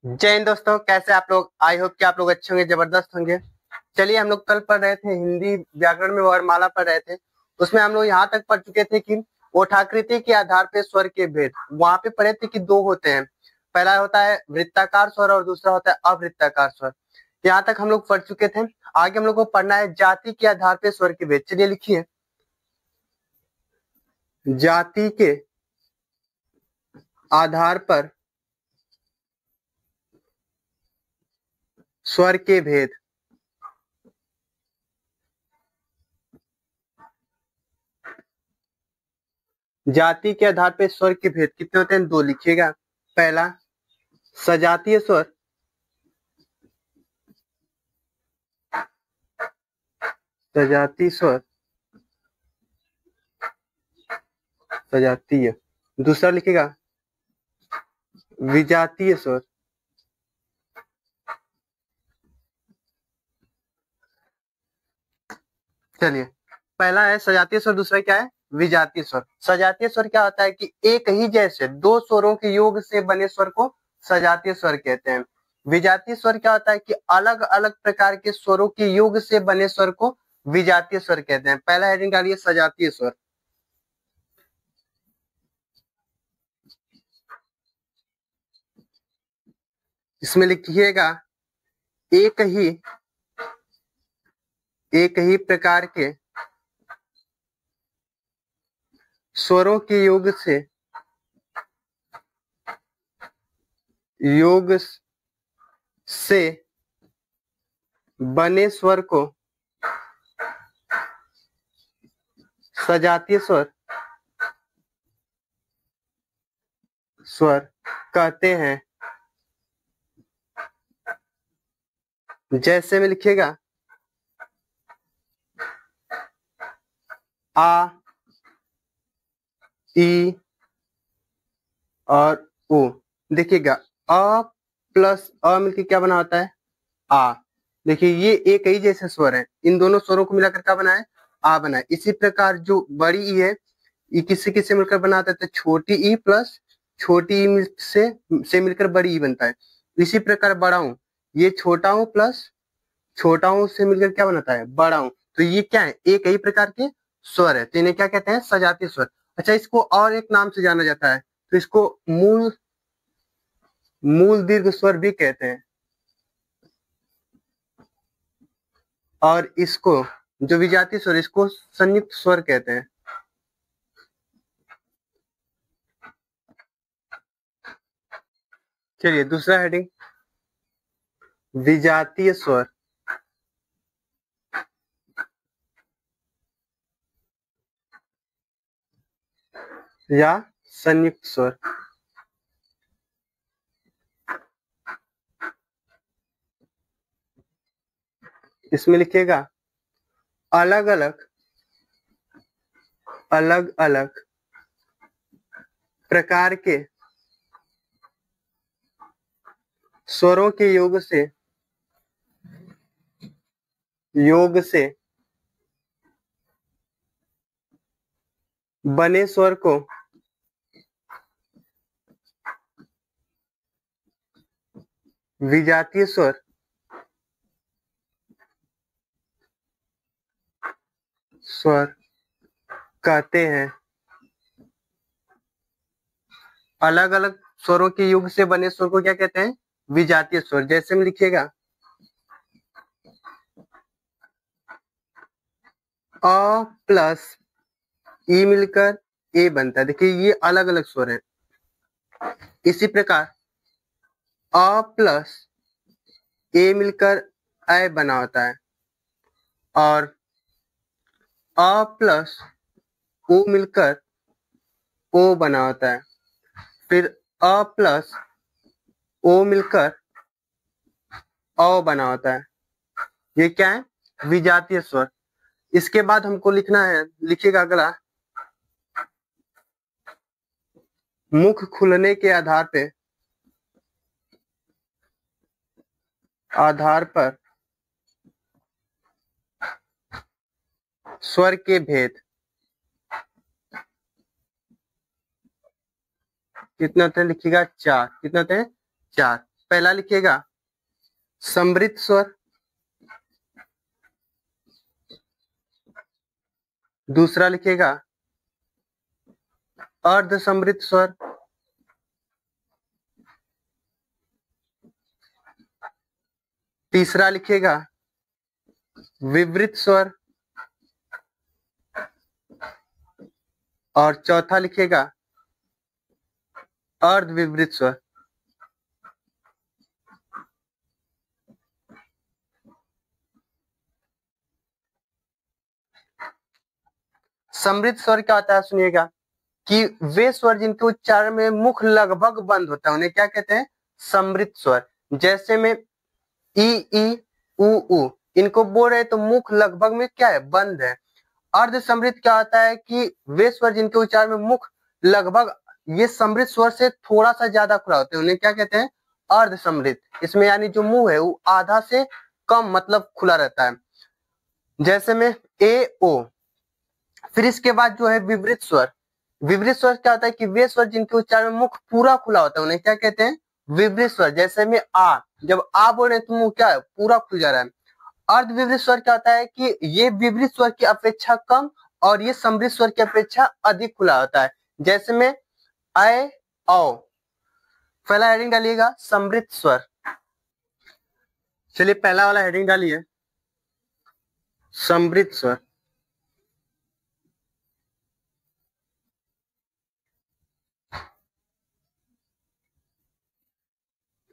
जय हिंद दोस्तों, कैसे आप लोग। आई होप कि आप लोग अच्छे होंगे, जबरदस्त होंगे। चलिए, हम लोग कल पढ़ रहे थे हिंदी व्याकरण में वर्णमाला पढ़ रहे थे। उसमें हम लोग यहाँ तक पढ़ चुके थे कि ओठाकृति के आधार पे स्वर के भेद। वहां पे पढ़े थे कि दो होते हैं, पहला होता है वृत्ताकार स्वर और दूसरा होता है अवृत्ताकार स्वर। यहाँ तक हम लोग पढ़ चुके थे। आगे हम लोग को पढ़ना है जाति के आधार पे स्वर के भेद। चलिए लिखिए, जाति के आधार पर स्वर के भेद। जाति के आधार पे स्वर के भेद कितने होते हैं? दो लिखिएगा। पहला सजातीय स्वर, सजातीय स्वर, सजातीय। दूसरा लिखिएगा विजातीय स्वर। चलिए, पहला है सजातीय स्वर, दूसरा क्या है? विजातीय स्वर। सजातीय स्वर क्या होता है कि एक ही जैसे दो स्वरों के योग से बने स्वर को सजातीय स्वर कहते हैं। विजातीय स्वर क्या होता है कि अलग अलग प्रकार के स्वरों के योग से बने स्वर को विजातीय स्वर कहते हैं। पहला हेडिंग डालिए सजातीय स्वर। इसमें लिखिएगा एक ही प्रकार के स्वरों के योग से बने स्वर को सजातीय स्वर कहते हैं। जैसे में लिखिएगा आ, ई और ओ। देखिएगा अ प्लस अ मिलकर क्या बना होता है? आ। देखिए ये एक ही जैसे स्वर है, इन दोनों स्वरों को मिलाकर क्या बना है? आ बना है। इसी प्रकार जो बड़ी ई है, ये किससे किससे मिलकर बना होता है? तो छोटी ई प्लस छोटी ई से मिलकर बड़ी ई बनता है। इसी प्रकार बड़ा हूं, ये छोटा हूं प्लस छोटा हूं से मिलकर क्या बनाता है? बड़ा हूं। तो ये क्या है? एक ही प्रकार के स्वर है, तो इन्हें क्या कहते हैं? सजातीय स्वर। अच्छा, इसको और एक नाम से जाना जाता है, तो इसको मूल दीर्घ स्वर भी कहते हैं। और इसको जो विजातीय स्वर, इसको संयुक्त स्वर कहते हैं। चलिए दूसरा हेडिंग विजातीय स्वर या संयुक्त स्वर। इसमें लिखिएगा अलग अलग प्रकार के स्वरों के योग से बने स्वर को विजातीय स्वर कहते हैं। अलग अलग स्वरों के युग से बने स्वर को क्या कहते हैं? विजातीय स्वर। जैसे में लिखिएगा अ प्लस ई मिलकर ए बनता है। देखिए ये अलग अलग स्वर है। इसी प्रकार अ प्लस ए मिलकर ए बना होता है, और अ प्लस ओ मिलकर ओ बना होता है। फिर अ प्लस ओ मिलकर अ बना होता है। ये क्या है? विजातीय स्वर। इसके बाद हमको लिखना है, लिखिएगा अगला मुख खुलने के आधार पर स्वर के भेद कितने होते हैं? लिखिएगा चार। कितने होते हैं? चार। पहला लिखिएगा समृद्ध स्वर, दूसरा लिखिएगा अर्ध समृद्ध स्वर, तीसरा लिखिएगा विवृत स्वर और चौथा लिखिएगा अर्ध विवृत स्वर। समृद्ध स्वर क्या होता है सुनिएगा कि वे स्वर जिनके उच्चारण में मुख लगभग बंद होता है उन्हें क्या कहते हैं? समृद्ध स्वर। जैसे में ई उ इनको बोल रहे तो मुख लगभग में क्या है? बंद है। अर्ध समृद्ध क्या होता है कि वे स्वर जिनके उच्चारण में मुख लगभग ये समृद्ध स्वर से थोड़ा सा ज्यादा खुला होता है उन्हें क्या कहते हैं? अर्ध समृद्ध। इसमें यानी जो मुंह है वो आधा से कम मतलब खुला रहता है। जैसे में ए ओ। फिर इसके बाद जो है विवृत स्वर। विवृत स्वर क्या होता है कि वे स्वर जिनके उच्चारण में मुख पूरा खुला होता है उन्हें क्या कहते हैं? विवृत स्वर। जैसे में आ, जब आ बोल रहे हैं तो मुंह क्या है? पूरा खुल जा रहा है। अर्ध विवृत स्वर क्या होता है कि ये विवृत स्वर की अपेक्षा कम और ये समृद्ध स्वर की अपेक्षा अधिक खुला होता है। जैसे में ऐ औ। पहला हेडिंग डालिएगा समृद्ध स्वर। चलिए पहला वाला हेडिंग डालिए समृद्ध स्वर।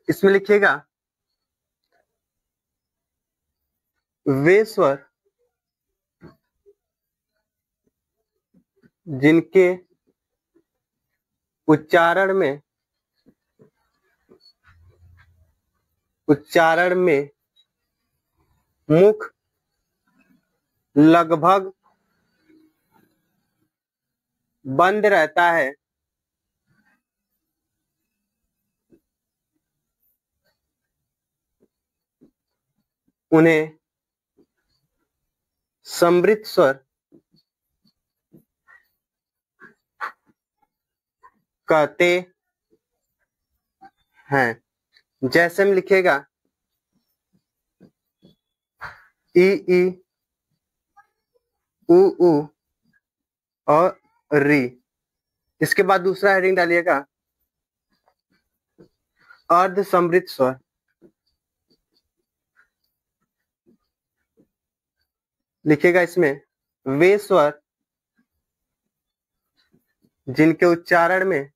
इसमें लिखिएगा वे स्वर जिनके उच्चारण में मुख लगभग बंद रहता है उन्हें समृद्ध स्वर कहते हैं। जैसे में लिखिएगा ई उ और री। इसके बाद दूसरा हेडिंग डालिएगा अर्ध समृद्ध स्वर। लिखिएगा इसमें वे स्वर जिनके उच्चारण में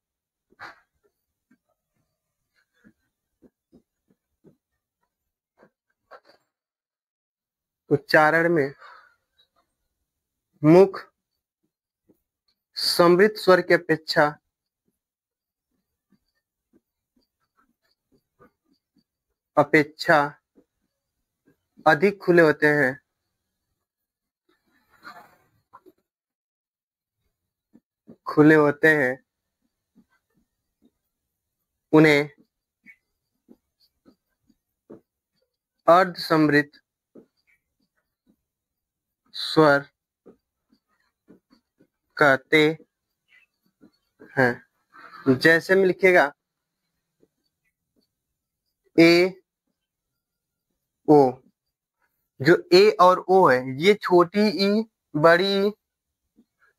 मुख समृद्ध स्वर की अपेक्षा अधिक खुले होते हैं उन्हें अर्ध समृद्ध स्वर कहते हैं। जैसे में लिखिएगा ए ओ। जो ए और ओ है ये छोटी ई, बड़ी ई,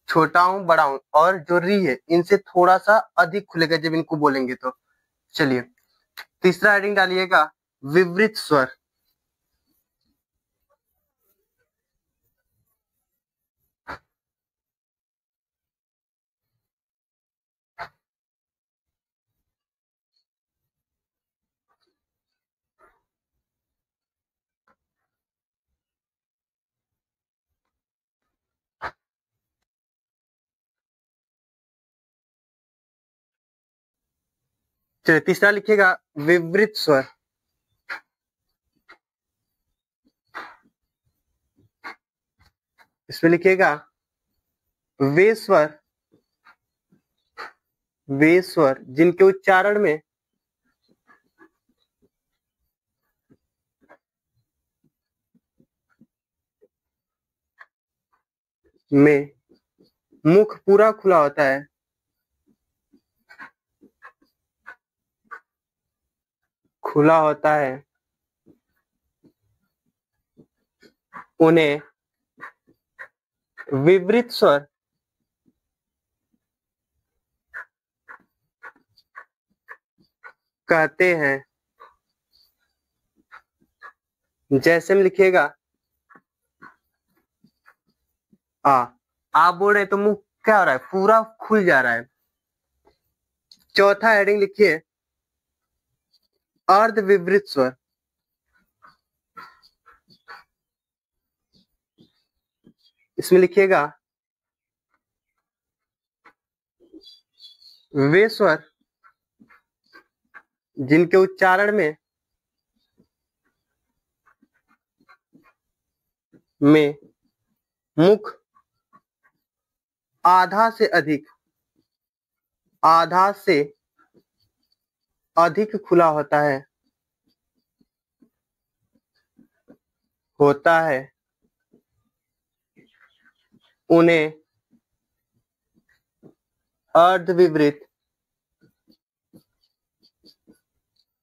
छोटा हूं बड़ा हूं, और जो री है इनसे थोड़ा सा अधिक खुलेगा जब इनको बोलेंगे तो। चलिए तीसरा हेडिंग डालिएगा विवृत स्वर। चलिए तीसरा लिखिएगा विवृत स्वर। इसमें लिखिएगा वे स्वर जिनके उच्चारण में मुख पूरा खुला होता है खुला होता है उन्हें विवृत स्वर कहते हैं। जैसे में लिखिएगा आप बोल रहे तो मुंह क्या हो रहा है, पूरा खुल जा रहा है। चौथा हेडिंग लिखिए अर्ध विवृत स्वर। इसमें लिखिएगा वे स्वर जिनके उच्चारण में मुख आधा से अधिक खुला होता है उन्हें अर्धविवृत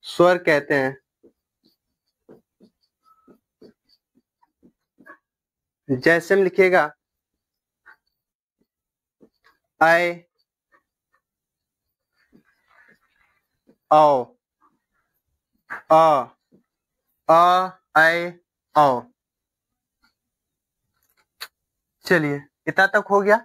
स्वर कहते हैं। जैसे में लिखिएगा ऐ औ ऐ औ। चलिए इतना तक हो गया।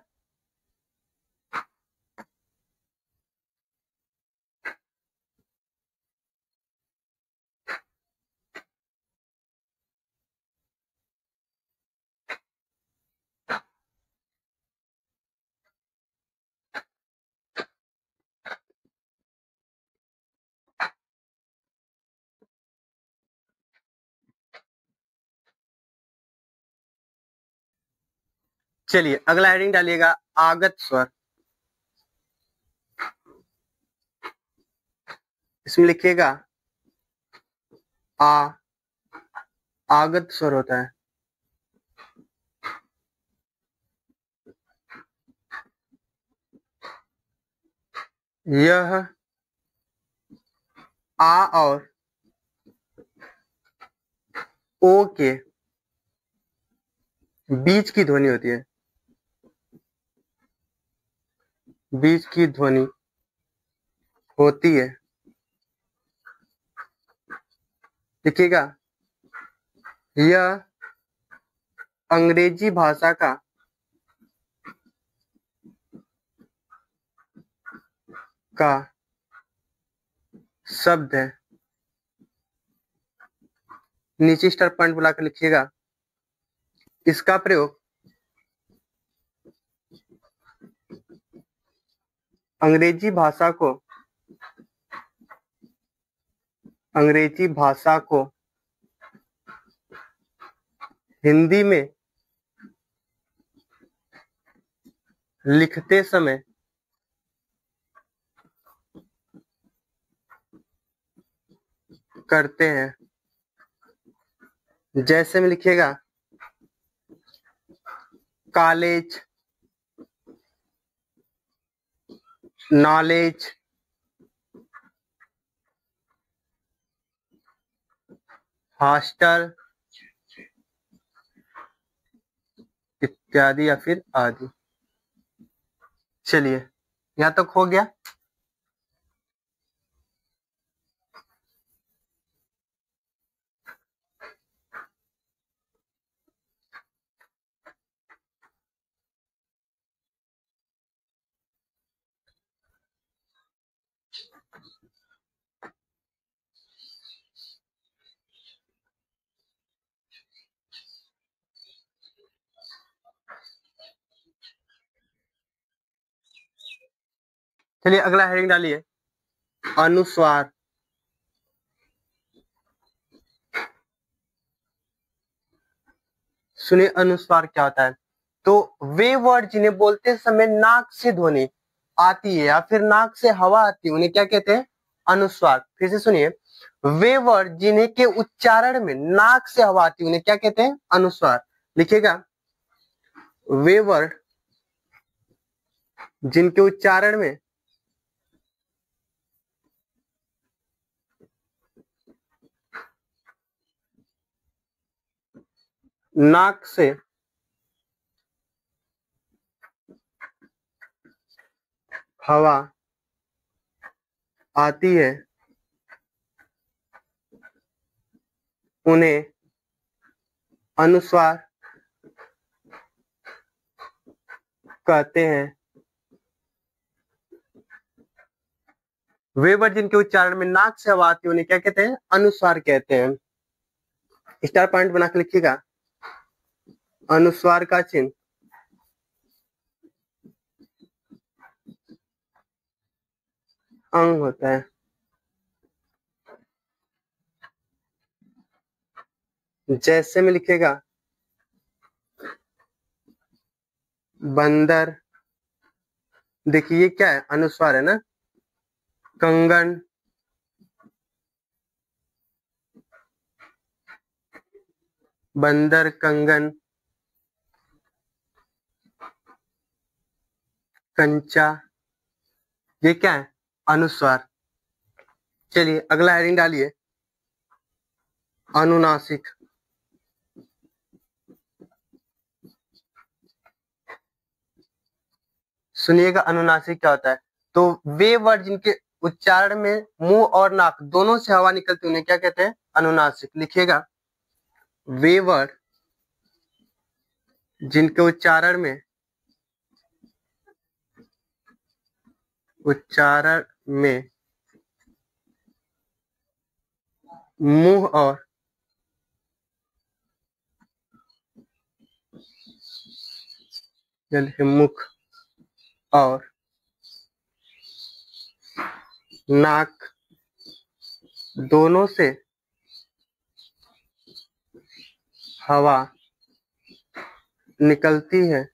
चलिए अगला हेडिंग डालिएगा आगत स्वर। इसमें लिखिएगा आगत स्वर होता है। यह आ और ओ के बीच की ध्वनि होती है। बीच की ध्वनि होती है। देखिएगा यह अंग्रेजी भाषा का शब्द है। नीचे स्टार पॉइंट बुलाकर लिखिएगा इसका प्रयोग अंग्रेजी भाषा को हिंदी में लिखते समय करते हैं। जैसे में लिखिएगा कॉलेज, नॉलेज, हॉस्टल इत्यादि या फिर आदि। चलिए यहाँ तक हो गया। चलिए अगला हेडिंग डालिए अनुस्वार। सुनिए अनुस्वार क्या होता है। तो वे वर्ड जिन्हें बोलते समय नाक से ध्वनि आती है या फिर नाक से हवा आती है उन्हें क्या कहते हैं, अनुस्वार। फिर से सुनिए वे वर्ड जिन्हें के उच्चारण में नाक से हवा आती है उन्हें क्या कहते हैं, अनुस्वार। लिखिएगा वे वर्ड जिनके उच्चारण में नाक से हवा आती है उन्हें अनुस्वार कहते हैं। वे वर्ड जिनके उच्चारण में नाक से हवा आती है उन्हें क्या कहते हैं? अनुस्वार कहते हैं। स्टार पॉइंट बना के लिखिएगा। अनुस्वार का चिन्ह अंग होता है। जैसे में लिखेगा बंदर, देखिए ये क्या है? अनुस्वार है ना। कंगन, बंदर, कंगन, कंचा, ये क्या है? अनुस्वार। चलिए अगला हेडिंग डालिए, अनुनासिक। सुनिएगा अनुनासिक क्या होता है। तो वे वर्ड जिनके उच्चारण में मुंह और नाक दोनों से हवा निकलती है उन्हें क्या कहते हैं? अनुनासिक। लिखिएगा वे वर्ड जिनके उच्चारण में मुंह और मुख और नाक दोनों से हवा निकलती है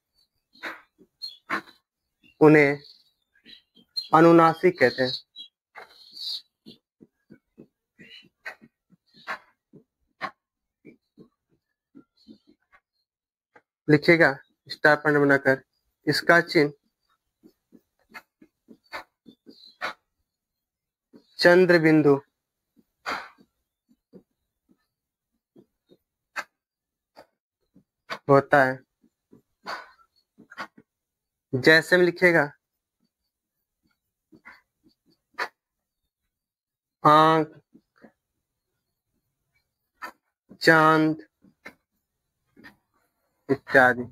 उन्हें अनुनासिक कहते हैं। लिखिएगा स्टार पॉइंट बनाकर। इसका चिन्ह चंद्र बिंदु होता है। जैसे में लिखिएगा आंख, चांद इत्यादि।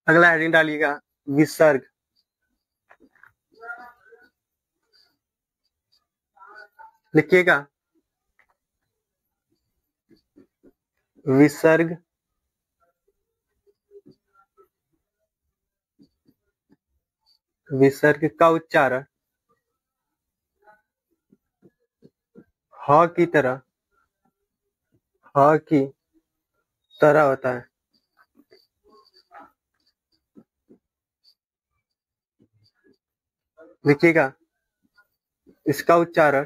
अगला हेडिंग डालिएगा विसर्ग। लिखिएगा विसर्ग विसर्ग का उच्चारण ह की तरह होता है। लिखिएगा इसका उच्चारण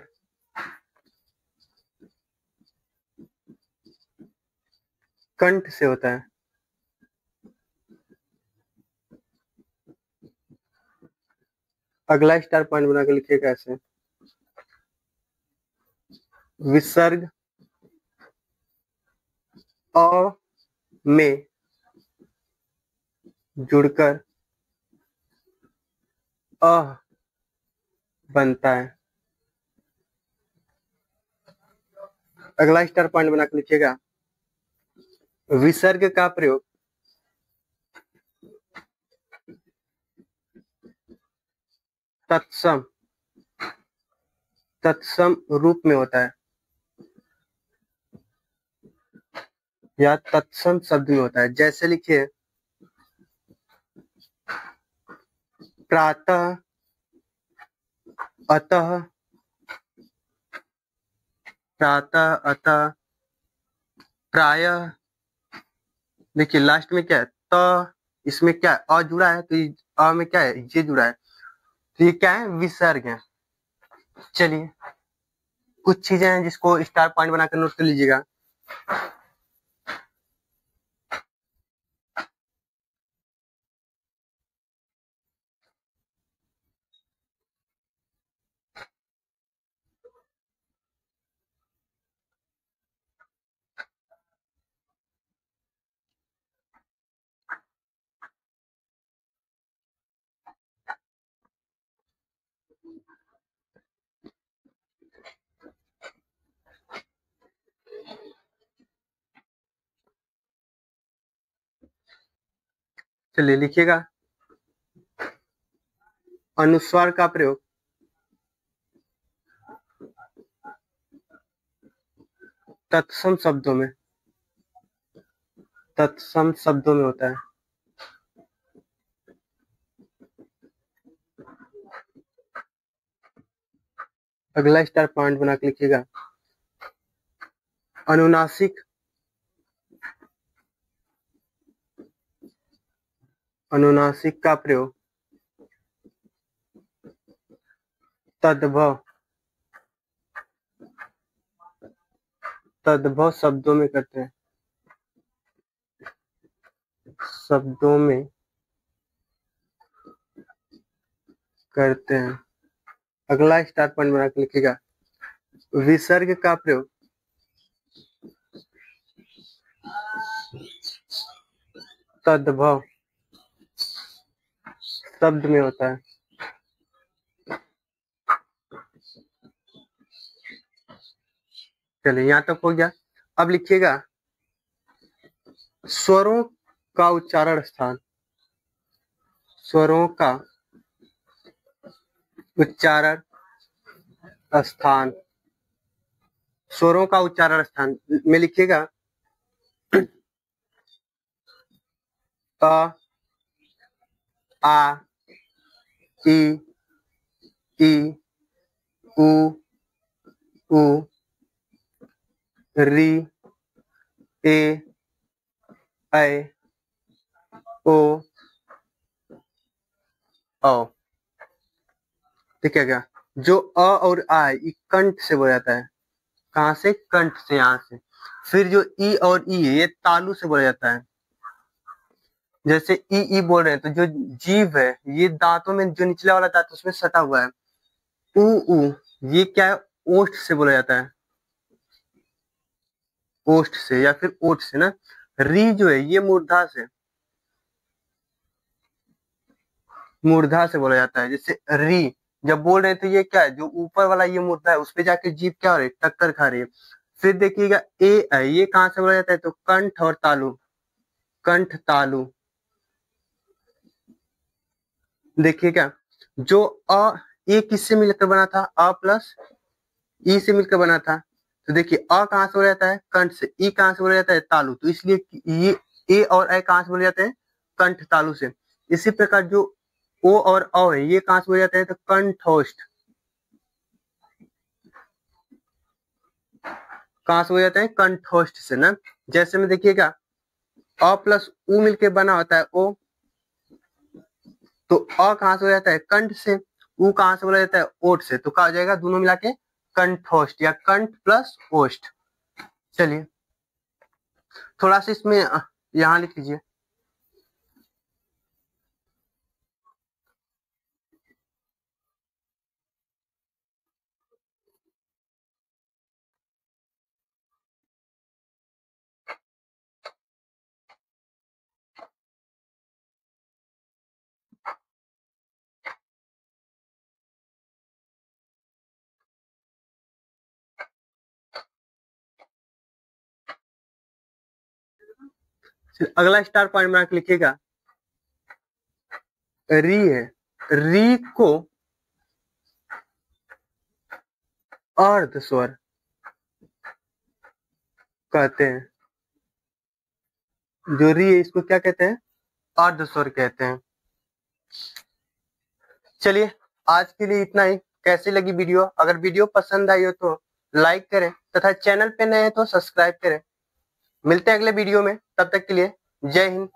कंठ से होता है। अगला स्टार पॉइंट बना के लिखिएगा ऐसे, विसर्ग अ में जुड़कर अह बनता है। अगला स्टार पॉइंट बना के लिखिएगा विसर्ग का प्रयोग तत्सम तत्सम रूप में होता है या तत्सम शब्द में होता है। जैसे लिखिए प्रातः, अतः, प्रातः, अतः, प्रायः। देखिए लास्ट में क्या है, त, इसमें क्या है, अ जुड़ा है, तो अ में क्या है, ये जुड़ा है, तो ये क्या है, विसर्ग है। चलिए कुछ चीजें हैं जिसको स्टार पॉइंट बनाकर नोट कर लीजिएगा। चलिए लिखिएगा, अनुस्वार का प्रयोग तत्सम शब्दों में, तत्सम शब्दों में होता है। अगला स्टार पॉइंट बना के लिखिएगा, अनुनासिक, अनुनासिक का प्रयोग तद्भव, तद्भव शब्दों में करते हैं, शब्दों में करते हैं। अगला स्टार पॉइंट बना के लिखिएगा, विसर्ग का प्रयोग तद्भव शब्द में होता है। चलिए यहाँ तक हो गया। अब लिखिएगा स्वरों का उच्चारण स्थान, स्वरों का उच्चारण स्थान, स्वरों का उच्चारण स्थान में लिखिएगा अ, आ, ई, ई, उ, ऊ, री, ए, ऐ, ओ, औ। ठीक है क्या, जो अ और आ ये कंठ से बोला जाता है, कहाँ से, कंठ से, यहाँ से। फिर जो ई और ई है ये तालु से बोला जाता है। जैसे ई बोल रहे हैं तो जो जीव है ये दांतों में जो निचला वाला दांत उसमें सटा हुआ है। ऊ ऊ ये क्या है, ओष्ठ से बोला जाता है, ओष्ठ से या फिर ओठ से ना। री जो है ये मूर्धा से, मूर्धा से बोला जाता है। जैसे री जब बोल रहे हैं तो ये क्या है, जो ऊपर वाला ये मूर्धा है उस पे जाके जीभ क्या हो रही है, टक्कर खा रही है। फिर देखिएगा ए है, ये कहाँ से बोला जाता है, तो कंठ और तालु, कंठ तालु। देखिए क्या, जो अ ए किससे मिलकर बना था, अ प्लस ई से मिलकर बना था। तो देखिए अ कहाँ से बोला जाता है, कंठ से, ई कहाँ से बोला जाता है, तालु। तो इसलिए ये ए और ए कहाँ से बोले जाते हैं, कंठ तालु से। इसी प्रकार जो ओ और औ है ये कहाँ से बोले जाते हैं, तो कंठोष्ठ, कहाँ से बोले जाते हैं, कंठोष्ठ से ना। जैसे में देखिएगा अ प्लस उ मिलके बना होता है ओ, तो अ कहाँ से हो जाता है, कंठ से, उ कहाँ से बोला जाता है, ओठ से। तो कहा हो जाएगा दोनों मिला के कंठोष्ठ या कंठ प्लस ओष्ठ। चलिए थोड़ा सा इसमें यहाँ लिख लीजिए, अगला स्टार पॉइंट बना के लिखिएगा, री है, री को अर्ध स्वर कहते हैं। जो री है इसको क्या कहते हैं? अर्ध स्वर कहते हैं। चलिए आज के लिए इतना ही। कैसी लगी वीडियो? अगर वीडियो पसंद आई हो तो लाइक करें तथा चैनल पे नए हैं तो सब्सक्राइब करें। मिलते हैं अगले वीडियो में, तब तक के लिए जय हिंद।